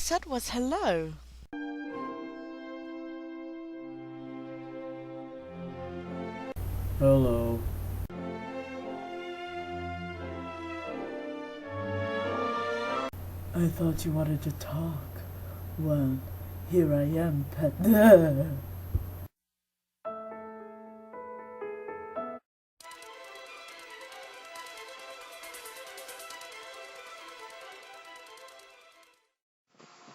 said was hello. Hello. I thought you wanted to talk. Well, here I am, pet.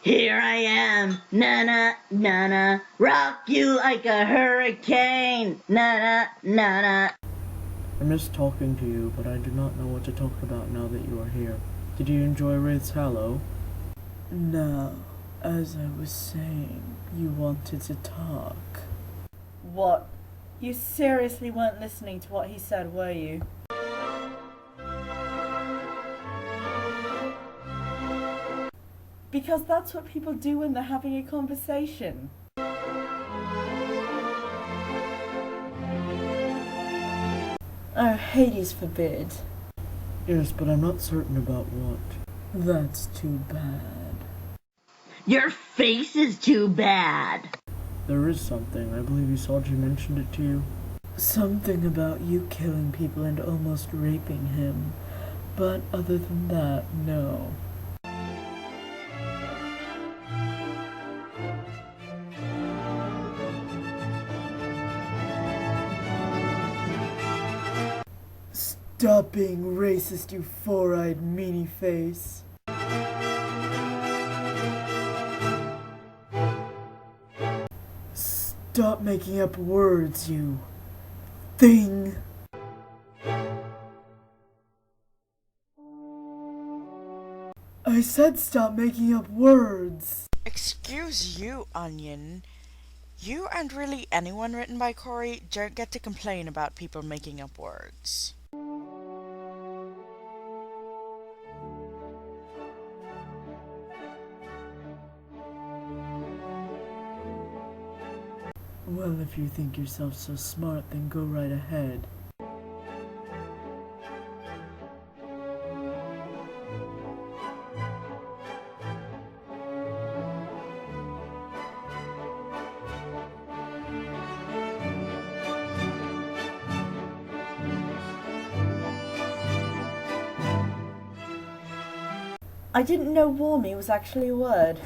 Here I am, na-na, na-na, rock you like a hurricane, na-na, na-na. I miss talking to you, but I do not know what to talk about now that you are here. Did you enjoy Wraith's Hallow? No, as I was saying, you wanted to talk. What? You seriously weren't listening to what he said, were you? Because that's what people do when they're having a conversation. Oh, Hades forbid. Yes, but I'm not certain about what. That's too bad. Your face is too bad. There is something. I believe Usagi mentioned it to you. Something about you killing people and almost raping him. But other than that, no. Stop being racist, you four-eyed meanie face. Stop making up words, you thing. I said stop making up words. Excuse you, Onion. You and really anyone written by Corri don't get to complain about people making up words. Well, if you think yourself so smart, then go right ahead. I didn't know warmy was actually a word.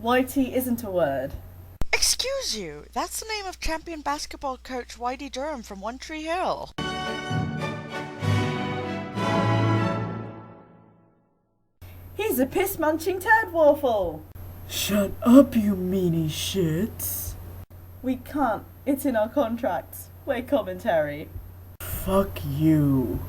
YT isn't a word. Excuse you, that's the name of champion basketball coach Whitey Durham from One Tree Hill. He's a piss-munching turd waffle. Shut up, you meanie shits. We can't. It's in our contracts. We're commentary. Fuck you.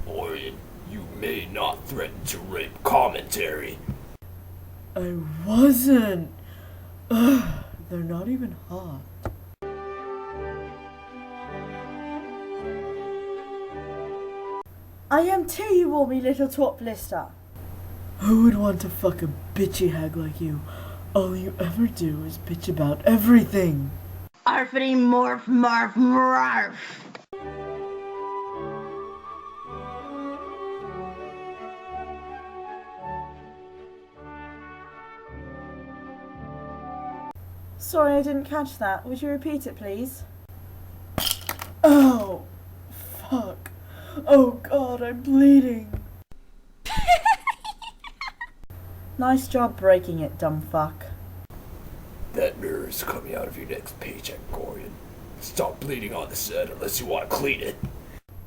Orion, you may not threaten to rape commentary. I wasn't. Ugh, they're not even hot. I am too, you warmy little twat blister. Who would want to fuck a bitchy hag like you? All you ever do is bitch about everything. Arfity morph marf marf. Sorry, I didn't catch that. Would you repeat it, please? Oh, fuck. Oh god, I'm bleeding. Nice job breaking it, dumb fuck. That mirror's coming out of your next paycheck, Orion. Stop bleeding on the set unless you want to clean it.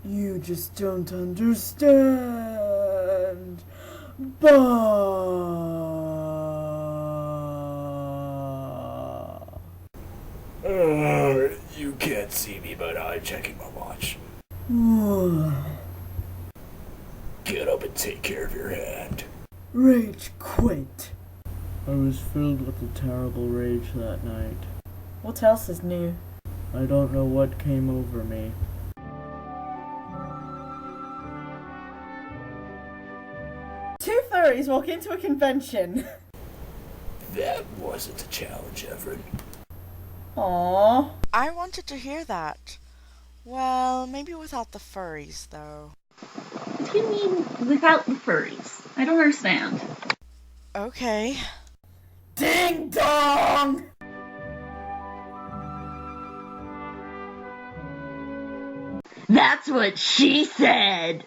You just don't understand. Bah. You can't see me, but I'm checking my watch. Get up and take care of your hand. Rage quit. I was filled with a terrible rage that night. What else is new? I don't know what came over me. Two furries walk into a convention. That wasn't a challenge, Everin. Aww. I wanted to hear that. Well, maybe without the furries, though. What do you mean without the furries? I don't understand. Okay. Ding dong! That's what she said.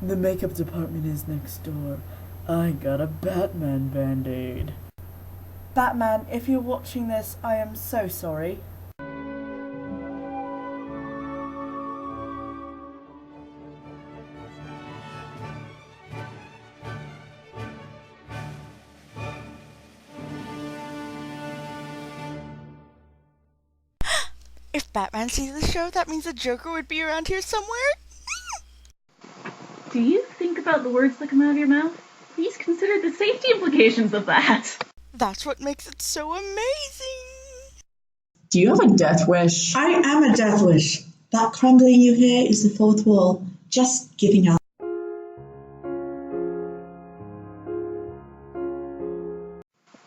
The makeup department is next door. I got a Batman band-aid. Batman, if you're watching this, I am so sorry. If Batman sees the show, that means the Joker would be around here somewhere? Do you think about the words that come out of your mouth? Please consider the safety implications of that. That's what makes it so amazing! Do you have a death wish? I am a death wish. That crumbling you hear is the fourth wall, just giving out.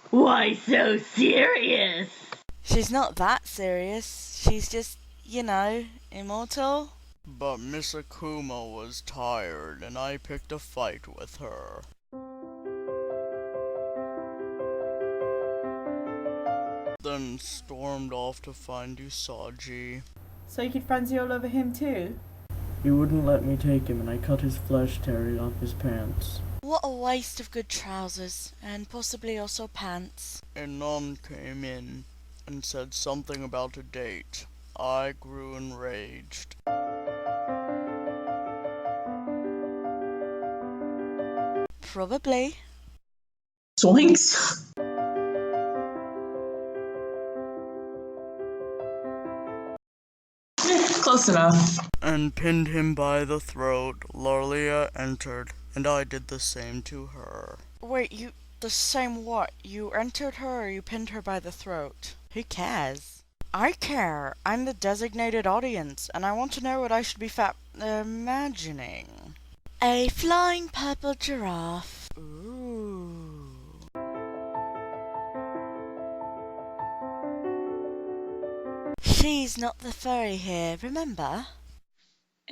Why so serious? She's not that serious. She's just, immortal. But Miss Akuma was tired, and I picked a fight with her. Then stormed off to find Usagi. So you could frenzy all over him too? He wouldn't let me take him, and I cut his flesh tearing off his pants. What a waste of good trousers, and possibly also pants. And None came in and said something about a date. I grew enraged. Probably. Zoinks! Close enough. And pinned him by the throat. Larlia entered, and I did the same to her. Wait, the same what? You entered her or you pinned her by the throat? Who cares? I care. I'm the designated audience, and I want to know what I should be imagining. A flying purple giraffe. Ooh. She's not the furry here, remember?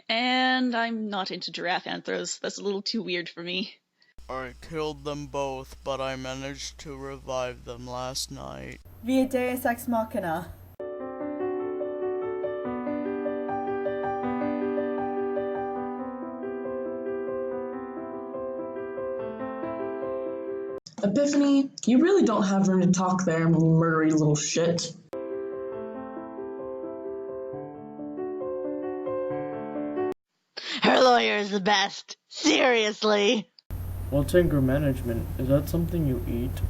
And I'm not into giraffe anthros. That's a little too weird for me. I killed them both, but I managed to revive them last night. Via Deus Ex Machina. Epiphany, you really don't have room to talk there, you murdery little shit. Her lawyer is the best. Seriously. What's anger management? Is that something you eat?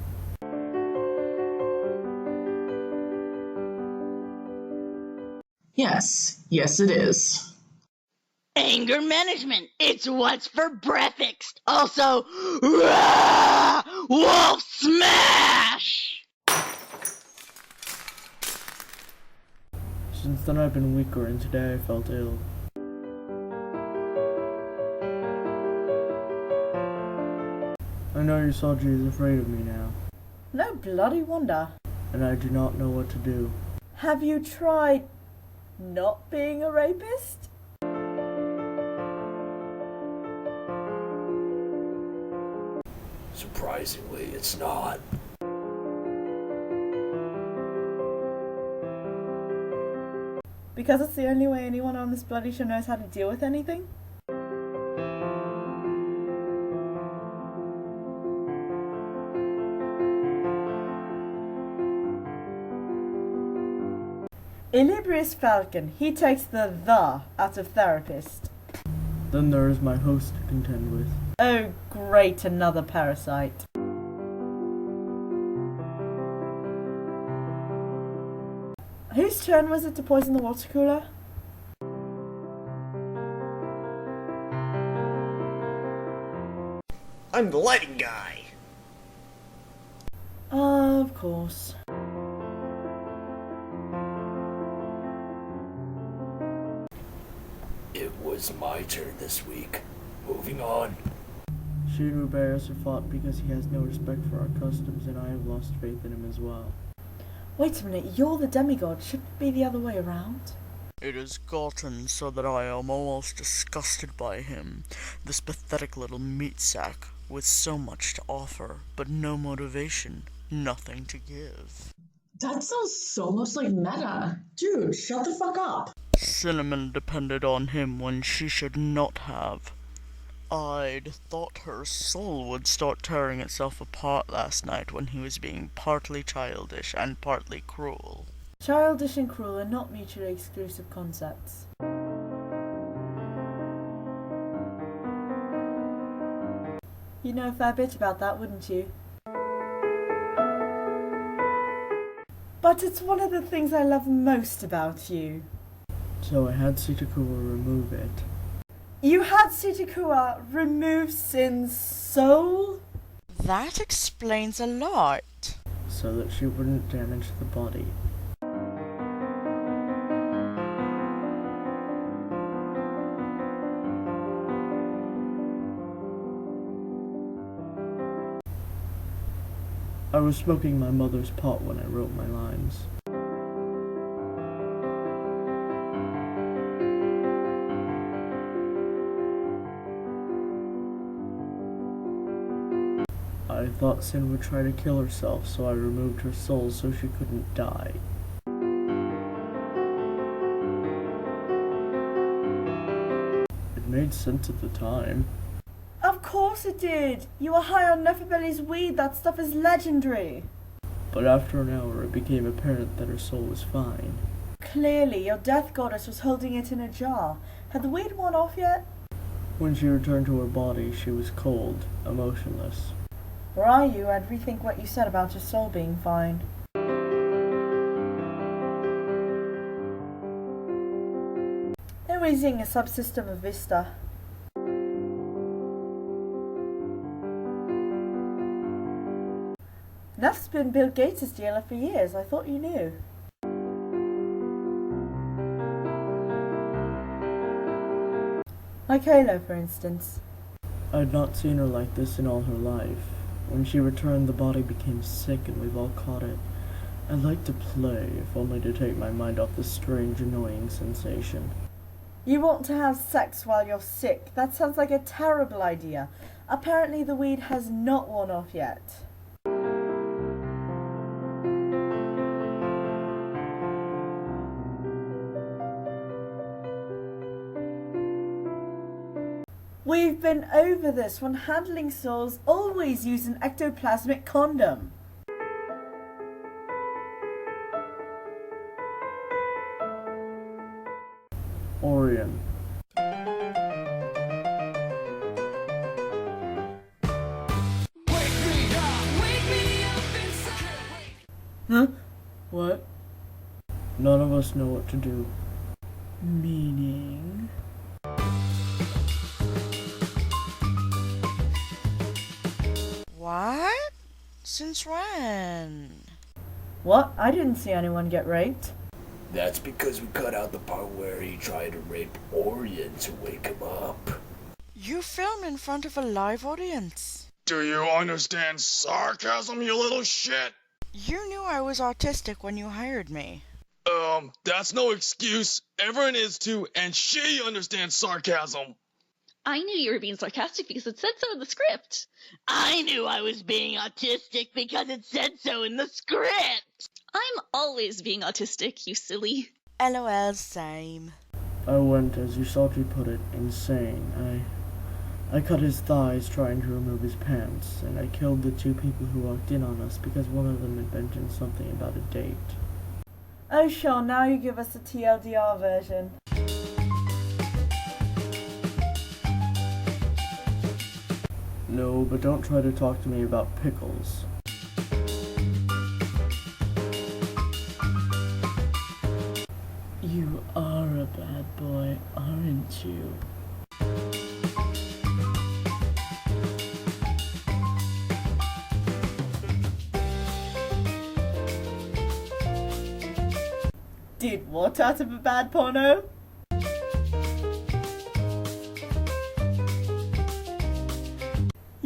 Yes it is. Anger management. It's what's for breakfast. Also, rah, wolf smash. Since then I've been weaker, and today I felt ill. I know Usagi is afraid of me now, No bloody wonder. and I do not know what to do. Have you tried not being a rapist? Surprisingly, it's not. Because it's the only way anyone on this bloody show knows how to deal with anything? Illybrius Falcon, he takes the out of therapist. Then there is my host to contend with. Oh great, another parasite. Whose turn was it to poison the water cooler? I'm the lighting guy. Of course. It was my turn this week. Moving on. She and Rubeus have fought because he has no respect for our customs, and I have lost faith in him as well. Wait a minute, you're the demigod. Shouldn't it be the other way around? It has gotten so that I am almost disgusted by him, this pathetic little meat sack with so much to offer, but no motivation, nothing to give. That sounds so much like meta. Dude, shut the fuck up. Cinnamon depended on him when she should not have. I'd thought her soul would start tearing itself apart last night when he was being partly childish and partly cruel. Childish and cruel are not mutually exclusive concepts. You'd know a fair bit about that, wouldn't you? But it's one of the things I love most about you. So I had Sitakuwa remove it. You had Sitakuwa remove Sin's soul? That explains a lot. So that she wouldn't damage the body. I was smoking my mother's pot when I wrote my lines. I thought Sin would try to kill herself, so I removed her soul so she couldn't die. It made sense at the time. Of course it did! You were high on Nephibelli's weed, that stuff is legendary! But after an hour, it became apparent that her soul was fine. Clearly, your death goddess was holding it in a jar. Had the weed worn off yet? When she returned to her body, she was cold, emotionless. Were I you, I'd rethink what you said about your soul being fine. They're raising a subsystem of Vista. Neff's been Bill Gates' dealer for years. I thought you knew. Like Halo, for instance. I'd not seen her like this in all her life. When she returned, the body became sick and we've all caught it. I'd like to play, if only to take my mind off this strange, annoying sensation. You want to have sex while you're sick? That sounds like a terrible idea. Apparently the weed has not worn off yet. We've been over this. When handling souls, always use an ectoplasmic condom. Orion. Huh? What? None of us know what to do. Meaning? What? Since when? What? I didn't see anyone get raped. That's because we cut out the part where he tried to rape Orion to wake him up. You filmed in front of a live audience. Do you understand sarcasm, you little shit? You knew I was autistic when you hired me. That's no excuse. Everyone is too, and she understands sarcasm. I knew you were being sarcastic because it said so in the script. I knew I was being autistic because it said so in the script. I'm always being autistic, you silly. LOL, same. I went, as Usagi put it, insane. I cut his thighs trying to remove his pants, and I killed the two people who walked in on us because one of them had mentioned something about a date. Oh sure, now you give us the TLDR version. No, but don't try to talk to me about pickles. You are a bad boy, aren't you? Did what out of a bad porno?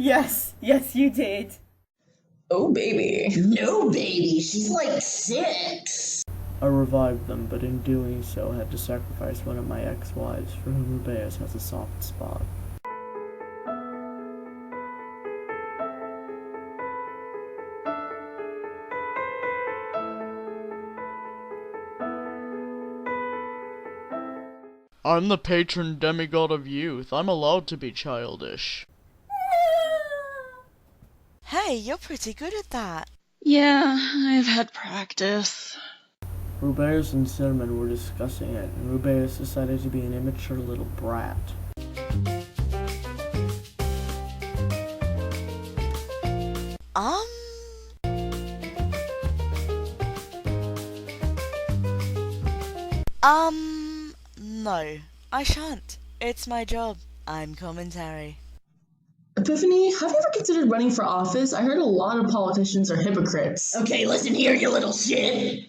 Yes, you did. Oh, baby. No, baby, she's like 6. I revived them, but in doing so had to sacrifice one of my ex-wives for whom Rubeus has a soft spot. I'm the patron demigod of youth. I'm allowed to be childish. Hey, you're pretty good at that. Yeah, I've had practice. Rubeus and Cinnamon were discussing it, and Rubeus decided to be an immature little brat. No, I shan't. It's my job. I'm commentary. Epiphany, have you ever considered running for office? I heard a lot of politicians are hypocrites. Okay, listen here, you little shit.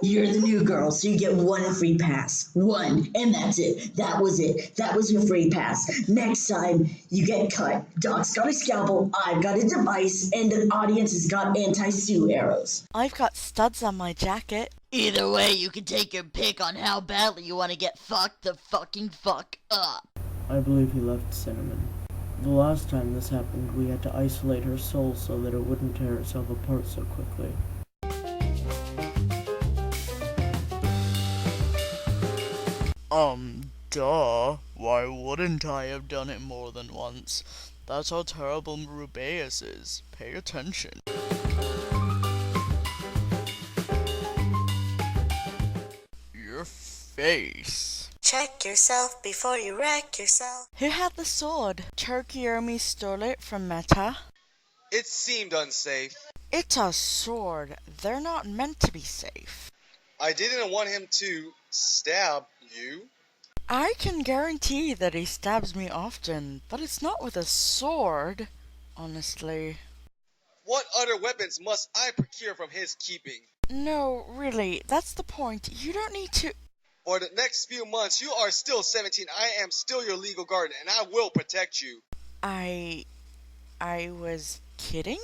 You're the new girl, so you get 1 free pass. 1, and that's it. That was it. That was your free pass. Next time, you get cut. Doc's got a scalpel, I've got a device, and the audience has got anti-sue arrows. I've got studs on my jacket. Either way, you can take your pick on how badly you want to get fucked the fucking fuck up. I believe he left Cinnamon. The last time this happened, we had to isolate her soul so that it wouldn't tear itself apart so quickly. Duh. Why wouldn't I have done it more than once? That's how terrible Rubeus is. Pay attention. Your face. Check yourself before you wreck yourself. Who had the sword? Tokiomi stole it from Meta. It seemed unsafe. It's a sword. They're not meant to be safe. I didn't want him to stab you. I can guarantee that he stabs me often, but it's not with a sword, honestly. What other weapons must I procure from his keeping? No, really, that's the point. You don't need to... For the next few months, you are still 17. I am still your legal guardian, and I will protect you. I was kidding?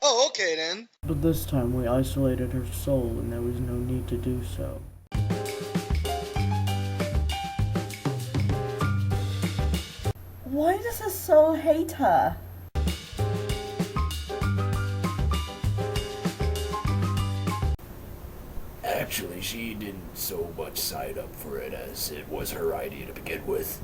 Oh, okay then. But this time we isolated her soul and there was no need to do so. Why does her soul hate her? Actually, she didn't so much sign up for it as it was her idea to begin with.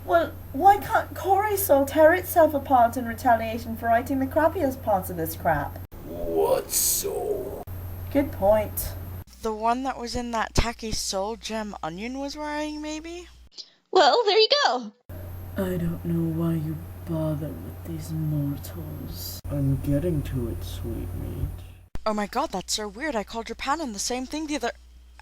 Well, why can't Corri's soul tear itself apart in retaliation for writing the crappiest parts of this crap? What soul? Good point. The one that was in that tacky soul gem Onion was wearing, maybe? Well, there you go. I don't know why you bother with these mortals. I'm getting to it, sweetmeat. Oh my god, that's so weird. I called Japanin the same thing the other...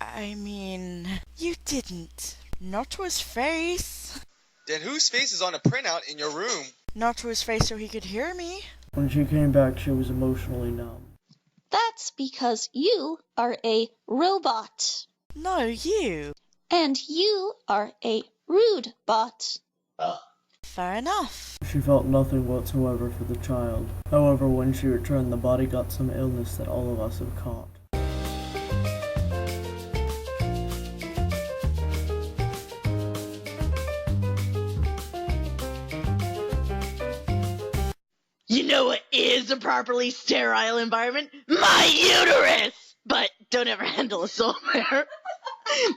I mean... You didn't. Not to his face. Then whose face is on a printout in your room? Not to his face so he could hear me. When she came back, she was emotionally numb. That's because you are a robot. No, you. And you are a rude bot. Fair enough. She felt nothing whatsoever for the child. However, when she returned, the body got some illness that all of us have caught. You know what is a properly sterile environment? My uterus! But don't ever handle a soul there.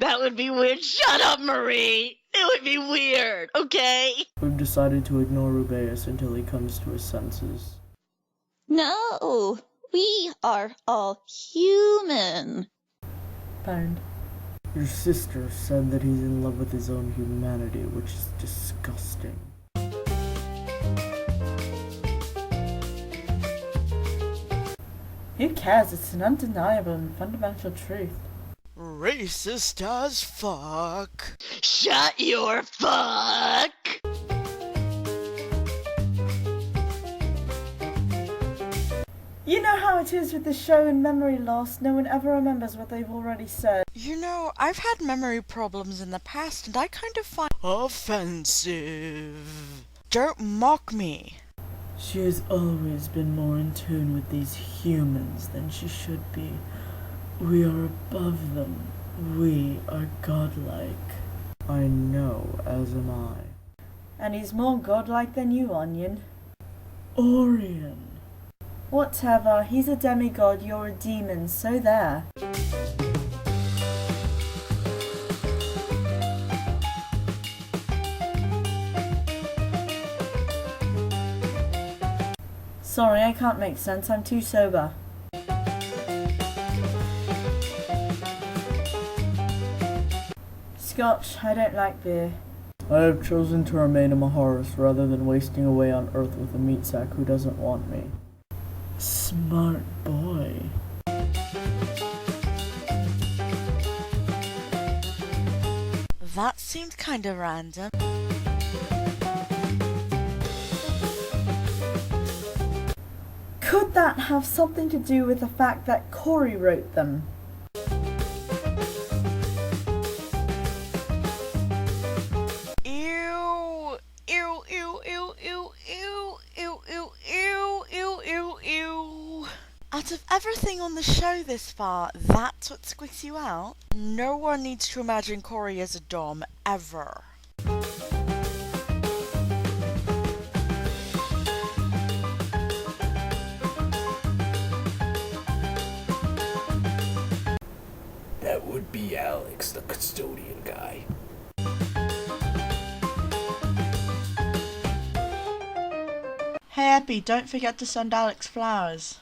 That would be weird. Shut up, Marie! It would be weird, okay? We've decided to ignore Rubeus until he comes to his senses. No, we are all human. Pound. Your sister said that he's in love with his own humanity, which is disgusting. Who cares? It's an undeniable and fundamental truth. Racist as fuck. Shut your fuck! You know how it is with the show and memory loss. No one ever remembers what they've already said. You know, I've had memory problems in the past, and I kind of find offensive. Don't mock me. She has always been more in tune with these humans than she should be. We are above them. We are godlike. I know, as am I. And he's more godlike than you, Onion. Orion. Whatever, he's a demigod, you're a demon, so there. Sorry, I can't make sense, I'm too sober. Scotch, I don't like beer. I have chosen to remain a Maharis rather than wasting away on Earth with a meat sack who doesn't want me. Smart boy. That seemed kinda random. Could that have something to do with the fact that Corri wrote them? Ew, ew, ew, ew, ew, ew, ew, ew, ew, ew, ew, ew. Out of everything on the show this far, that's what squeaks you out? No one needs to imagine Corri as a dom, ever. That would be Alex, the custodian guy. Hey Abby, don't forget to send Alex flowers.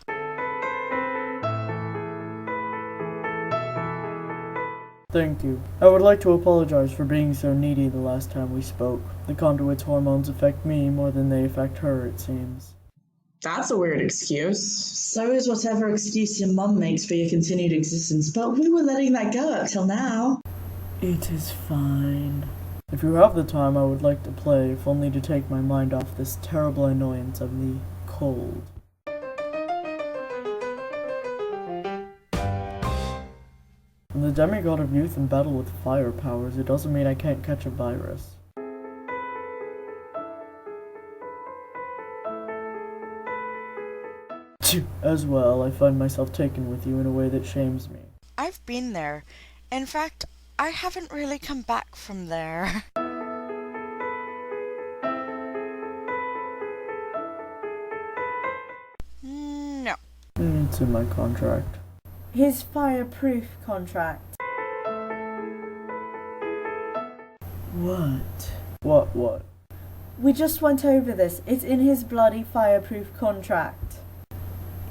Thank you. I would like to apologize for being so needy the last time we spoke. The conduit's hormones affect me more than they affect her, it seems. That's a weird excuse. So is whatever excuse your mum makes for your continued existence, but we were letting that go up till now. It is fine. If you have the time, I would like to play, if only to take my mind off this terrible annoyance of the cold. I'm the demigod of youth in battle with fire powers. It doesn't mean I can't catch a virus. As well, I find myself taken with you in a way that shames me. I've been there. In fact, I haven't really come back from there. No. It's in my contract. His fireproof contract. What? What? We just went over this. It's in his bloody fireproof contract.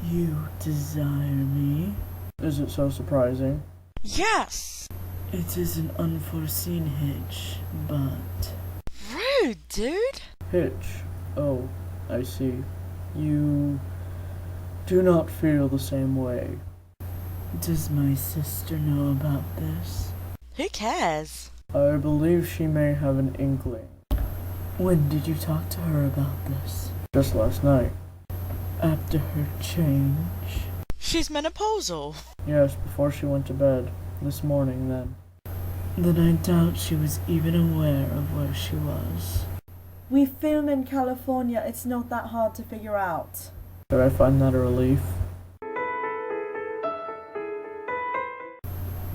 You desire me? Is it so surprising? Yes! It is an unforeseen hitch, but... Rude, dude! Hitch? Oh, I see. You do not feel the same way. Does my sister know about this? Who cares? I believe she may have an inkling. When did you talk to her about this? Just last night. After her change? She's menopausal. Yes, before she went to bed. This morning, then. Then I doubt she was even aware of where she was. We film in California. It's not that hard to figure out. Should I find that a relief?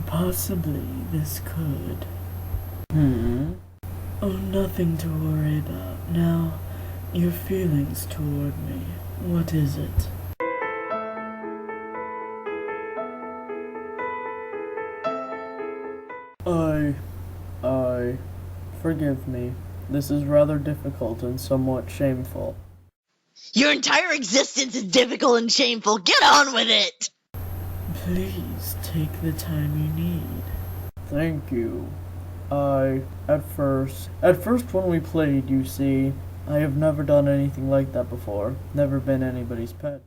Possibly this could. Oh, nothing to worry about. Now, your feelings toward me. What is it? Forgive me. This is rather difficult and somewhat shameful. Your entire existence is difficult and shameful. Get on with it! Please take the time you need. Thank you. At first when we played, you see, I have never done anything like that before. Never been anybody's pet.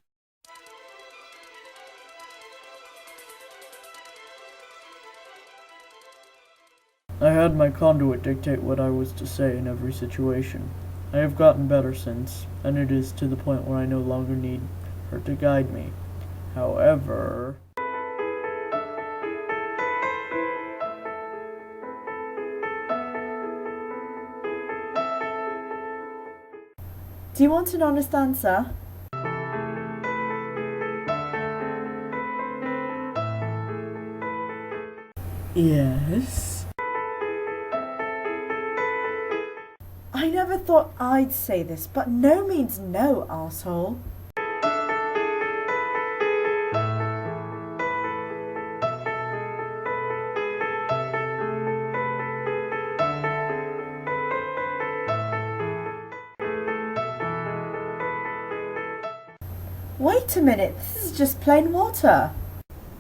I had my conduit dictate what I was to say in every situation. I have gotten better since, and it is to the point where I no longer need her to guide me. However... Do you want an honest answer? Yes? I never thought I'd say this, but no means no, arsehole. Wait a minute, this is just plain water.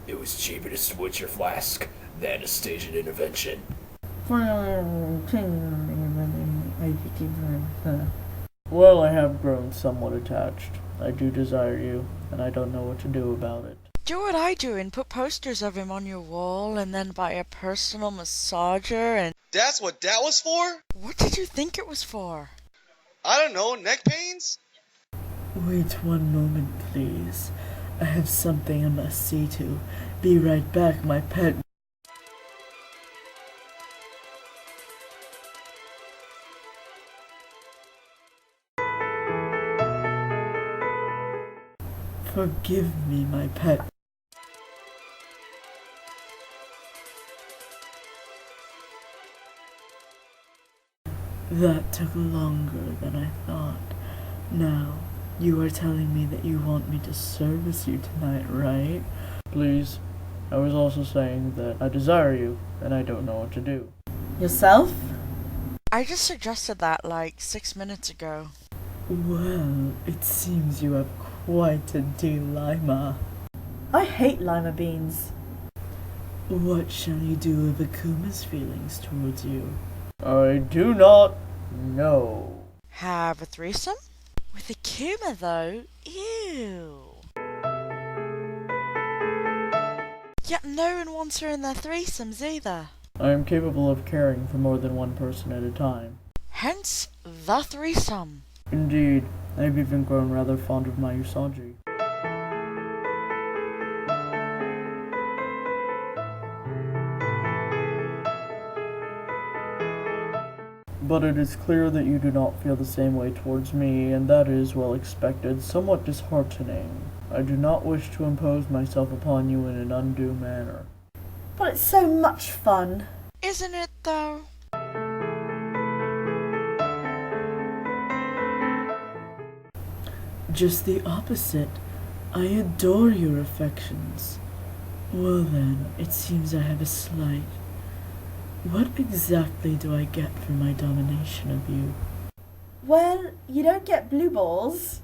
It was cheaper to switch your flask than to stage an intervention. Well, I have grown somewhat attached. I do desire you, and I don't know what to do about it. Do what I do and put posters of him on your wall and then buy a personal massager and... That's what that was for? What did you think it was for? I don't know, neck pains? Wait one moment, please. I have something I must see to. Be right back, my pet. Forgive me, my pet. That took longer than I thought. Now, you are telling me that you want me to service you tonight, right? Please. I was also saying that I desire you, and I don't know what to do. Yourself? I just suggested that like 6 minutes ago. Well, it seems you have quite a dilemma. I hate lima beans. What shall you do with Akuma's feelings towards you? I do not know. Have a threesome? With Akuma though? Ew. Yet no one wants her in their threesomes either. I am capable of caring for more than one person at a time. Hence the threesome. Indeed, I've even grown rather fond of my Usagi. But it is clear that you do not feel the same way towards me, and that is, well expected, somewhat disheartening. I do not wish to impose myself upon you in an undue manner. But it's so much fun. Isn't it though? Just the opposite. I adore your affections. Well then, it seems I have a slight... What exactly do I get for my domination of you? Well, you don't get blue balls.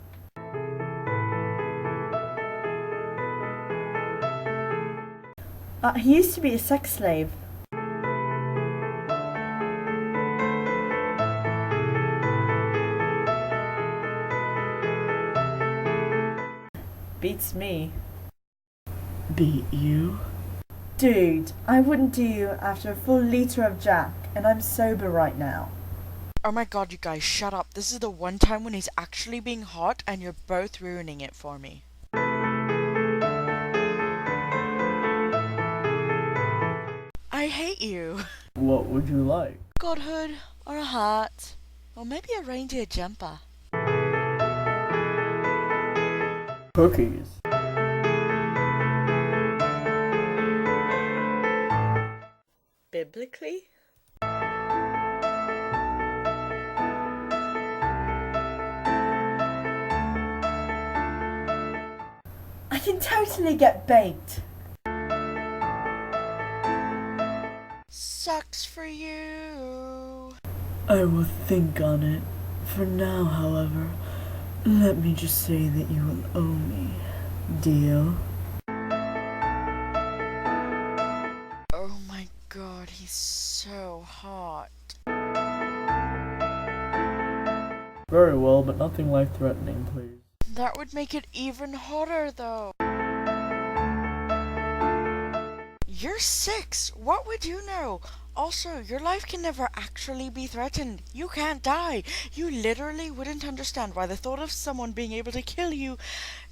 He used to be a sex slave. Beats me. Beat you? Dude, I wouldn't do you after a full liter of Jack, and I'm sober right now. Oh my god, you guys, shut up. This is the one time when he's actually being hot and you're both ruining it for me. I hate you. What would you like? Godhood, or a heart, or maybe a reindeer jumper. Cookies. Biblically? I can totally get baked. Sucks for you. I will think on it. For now, however, let me just say that you will owe me. Deal? Oh my god, he's so hot. Very well, but nothing life-threatening, please. That would make it even hotter though. You're 6. What would you know? Also, your life can never actually be threatened. You can't die. You literally wouldn't understand why the thought of someone being able to kill you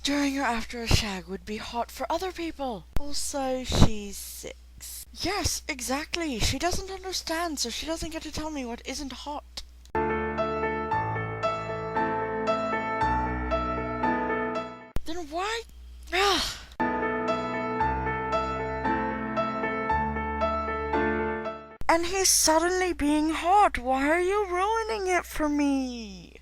during or after a shag would be hot for other people. Also, she's 6. Yes, exactly. She doesn't understand, so she doesn't get to tell me what isn't hot. Then why? Ugh. And he's suddenly being hot. Why are you ruining it for me?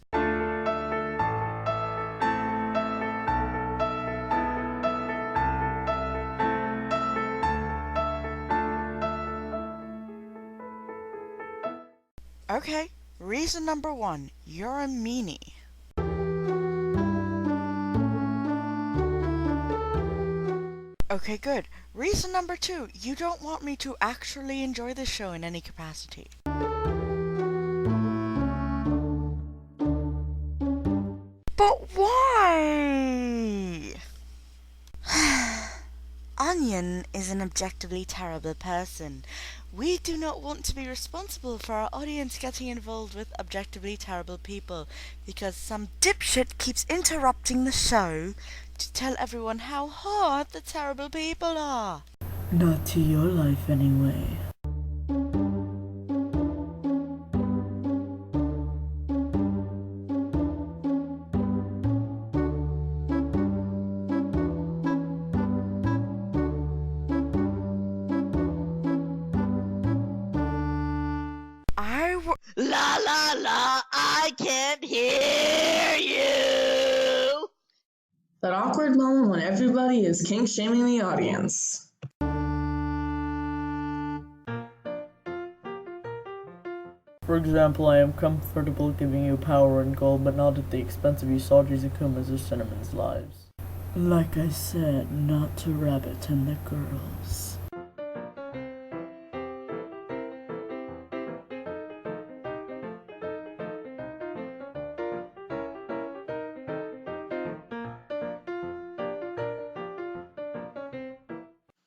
Okay, reason number 1. You're a meanie. Okay, good. Reason number 2. You don't want me to actually enjoy this show in any capacity. But why? Onion is an objectively terrible person. We do not want to be responsible for our audience getting involved with objectively terrible people because some dipshit keeps interrupting the show to tell everyone how hot the terrible people are. Not to your life, anyway. La la la, I can't hear you! That awkward moment when everybody is kink-shaming the audience. For example, I am comfortable giving you power and gold, but not at the expense of Usagi's, Akuma's, or Cinnamon's lives. Like I said, not to Rabbit and the girls.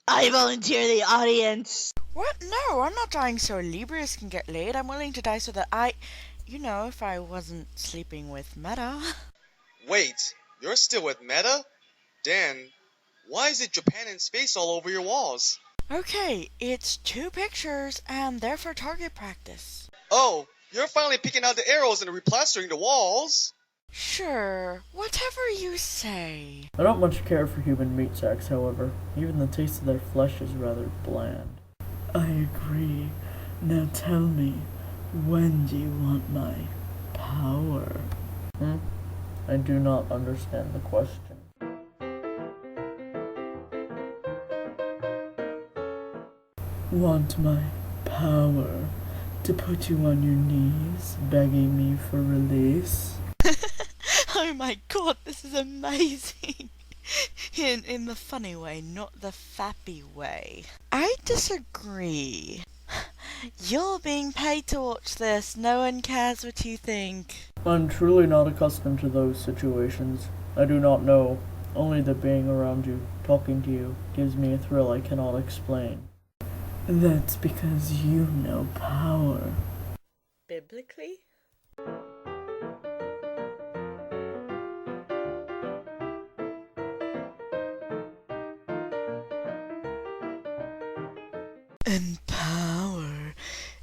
I volunteer the audience. What? No, I'm not dying so Illybrius can get laid. I'm willing to die so that if I wasn't sleeping with Meta. Wait, you're still with Meta? Dan, why is it Japan in space all over your walls? Okay, it's 2 pictures, and they're for target practice. Oh, you're finally picking out the arrows and replastering the walls? Sure, whatever you say. I don't much care for human meat sacks, however. Even the taste of their flesh is rather bland. I agree. Now tell me, when do you want my power? I do not understand the question. Want my power to put you on your knees, begging me for release? Oh my god, this is amazing! In the funny way, not the fappy way. I disagree. You're being paid to watch this. No one cares what you think. I'm truly not accustomed to those situations. I do not know. Only that being around you, talking to you, gives me a thrill I cannot explain. That's because you know power. Biblically? And power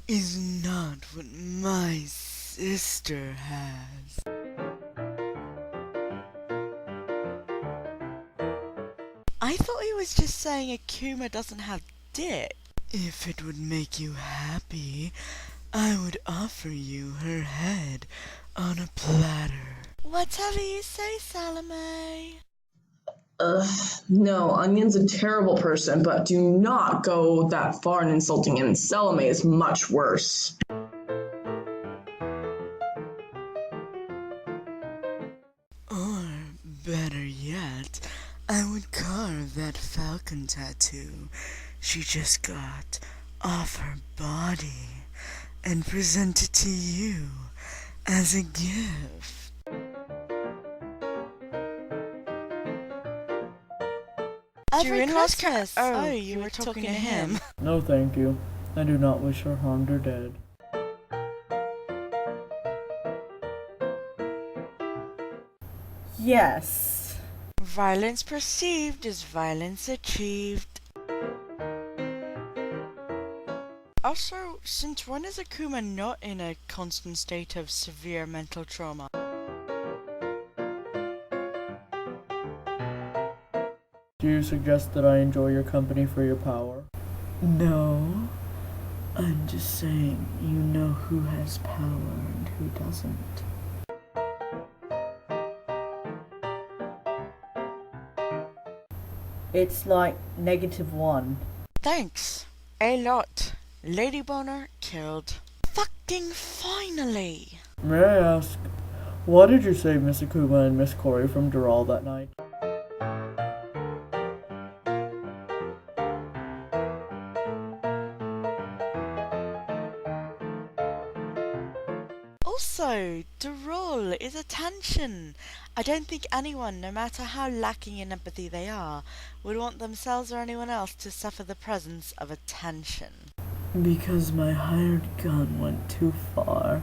is not what my sister has. I thought he was just saying Akuma doesn't have dick. If it would make you happy, I would offer you her head on a platter. Whatever you say, Salome. No, Onion's a terrible person, but do not go that far in insulting him. Salome is much worse. Or, better yet, I would carve that Falcon tattoo she just got off her body and present it to you as a gift. During Christmas. Oh, you were talking to him. No thank you. I do not wish her harmed or dead. Yes. Violence perceived is violence achieved. Also, since when is Akuma not in a constant state of severe mental trauma? Do you suggest that I enjoy your company for your power? No. I'm just saying, you know who has power and who doesn't. It's like -1. Thanks. A lot. Lady Boner killed. Fucking finally! May I ask, why did you save Miss Akuma and Miss Corri from Dural that night? Also, the role is attention. I don't think anyone, no matter how lacking in empathy they are, would want themselves or anyone else to suffer the presence of attention. Because my hired gun went too far.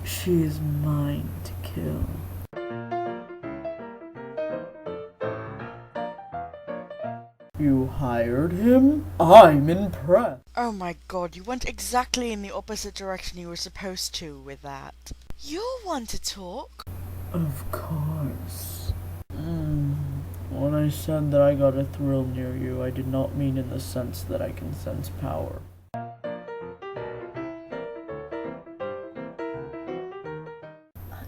She is mine to kill. You hired him? I'm impressed. Oh my god, you went exactly in the opposite direction you were supposed to with that. You're one to talk. Of course. When I said that I got a thrill near you, I did not mean in the sense that I can sense power.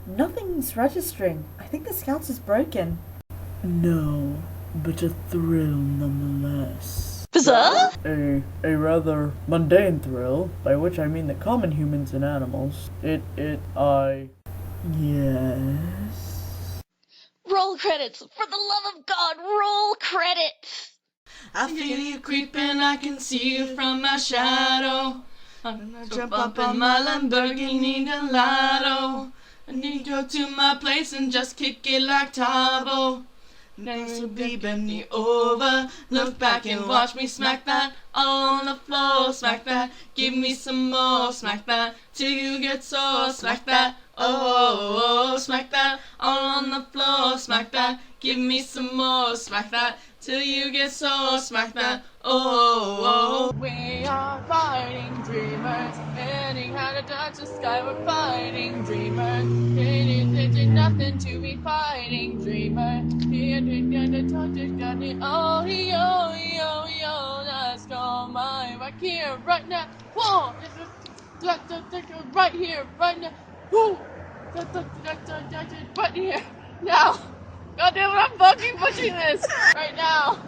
Nothing's registering. I think the scouts is broken. No, but a thrill nonetheless. Bizarre? A rather mundane thrill, by which I mean that common humans and animals. Yes. Roll credits! For the love of God, roll credits! I feel you creeping, I can see you from my shadow. I'm gonna jump up in my Lamborghini Gallardo. I need to go to my place and just kick it like Tabo. Next to be bend me over, look back and watch me smack that all on the floor, smack that, give me some more, smack that, till you get sore, smack that, oh, smack that, all on the floor, smack that, give me some more, smack that, till you get sore, smack that, oh. We are fighting dreamers, learning how to touch the sky, we're fighting dreamers, there's nothing to be fighting dreamers. Oh, yo, let's go, my right here, right now. Whoa, right here, right now. Whoa, right here, now. God damn it, I'm fucking pushing this right now.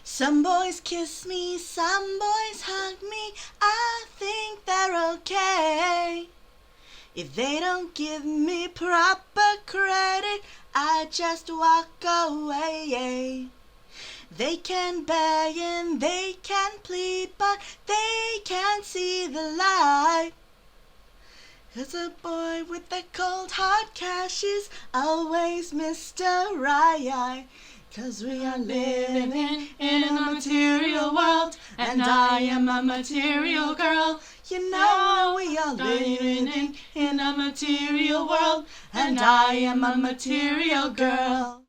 Some boys kiss me, some boys hug me, I think they're okay. If they don't give me proper credit, I just walk away. They can beg and they can plead, but they can't see the light. 'Cause a boy with a cold hard cash is always Mr. Right. 'Cause we are living in a material world, and I am a material girl. You know we are living in a material world, and I am a material girl.